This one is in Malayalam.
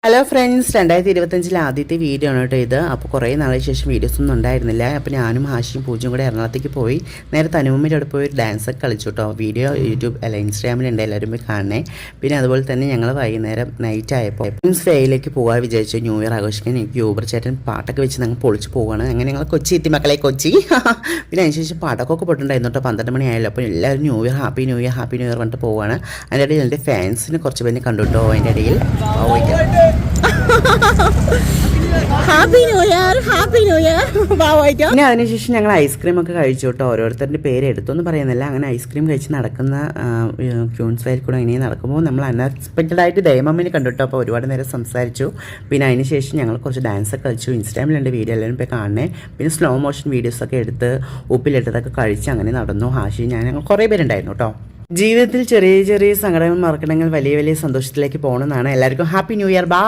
ഹലോ ഫ്രണ്ട്സ്, 2025 ആദ്യത്തെ വീഡിയോ ആണ് കേട്ടോ ഇത്. അപ്പോൾ കുറേ നാളിന് ശേഷം വീഡിയോസൊന്നും ഉണ്ടായിരുന്നില്ല. അപ്പോൾ ഞാനും ഹാഷിയും പൂജയും കൂടെ എറണാകുളത്തേക്ക് പോയി നേരെ തനുമ്മയുടെ അവിടെ പോയി ഒരു ഡാൻസൊക്കെ കളിച്ചു കേട്ടോ. വീഡിയോ യൂട്യൂബ് ഇൻസ്റ്റാഗ്രാമിലുണ്ട്, എല്ലാവരും പോയി കാണണേ. പിന്നെ അതുപോലെ തന്നെ ഞങ്ങൾ വൈകുന്നേരം നൈറ്റ് ആയപ്പോൾ ഫെയിലേക്ക് പോകാൻ വിചാരിച്ചു. ന്യൂ ഇയർ ആഘോഷിക്കാൻ എനിക്ക് യൂബർ ചേട്ടൻ പാട്ടൊക്കെ വെച്ച് ഞങ്ങൾ പൊളിച്ച് പോവുകയാണ്. അങ്ങനെ ഞങ്ങൾ കൊച്ചി എത്തി മക്കളെ, കൊച്ചി. പിന്നെ അതിനുശേഷം പടക്കമൊക്കെ പൊട്ടുണ്ടായിരുന്നു കേട്ടോ. 12 മണി ആയല്ലോ. അപ്പോൾ എല്ലാവരും new year happy new year പറഞ്ഞിട്ട് പോവുകയാണ്. അതിൻ്റെ ഇടയിൽ എൻ്റെ ഫാൻസിന് കുറച്ച് പേരെ കണ്ടു കേട്ടോ. അതിൻ്റെ ഇടയിൽ ഹാപ്പി ന്യൂ ഇയർ. പിന്നെ അതിനുശേഷം ഞങ്ങൾ ഐസ്ക്രീം ഒക്കെ കഴിച്ചു കേട്ടോ. ഓരോരുത്തരുടെ പേര് എടുത്തൊന്നും പറയുന്നില്ല. അങ്ങനെ ഐസ്ക്രീം കഴിച്ച് നടക്കുന്ന ക്യൂൻസ് വയൽ കൂടെ അങ്ങനെ നടക്കുമ്പോൾ നമ്മൾ അൺഎക്സ്പെക്റ്റഡ് ആയിട്ട് ദയമമ്മിനെ കണ്ടു കേട്ടോ. അപ്പോൾ ഒരുപാട് നേരം സംസാരിച്ചു. പിന്നെ അതിനുശേഷം ഞങ്ങൾ കുറച്ച് ഡാൻസ് ഒക്കെ കളിച്ചു. ഇൻസ്റ്റാഗ്രാമിലുണ്ട് വീഡിയോ, എല്ലാവരും പോയി കാണണേ. പിന്നെ സ്ലോ മോഷൻ വീഡിയോസൊക്കെ എടുത്ത് ഉപ്പിലിട്ടതൊക്കെ കഴിച്ച് അങ്ങനെ നടന്നു. ഹാഷി ഞങ്ങൾ കുറേ പേരുണ്ടായിരുന്നു കേട്ടോ. ജീവിതത്തിൽ ചെറിയ ചെറിയ സങ്കടങ്ങൾ മറക്കണമെങ്കിൽ വലിയ വലിയ സന്തോഷത്തിലേക്ക് പോകണമെന്നാണ്. എല്ലാവർക്കും ഹാപ്പി ന്യൂ ഇയർ. ബൈ.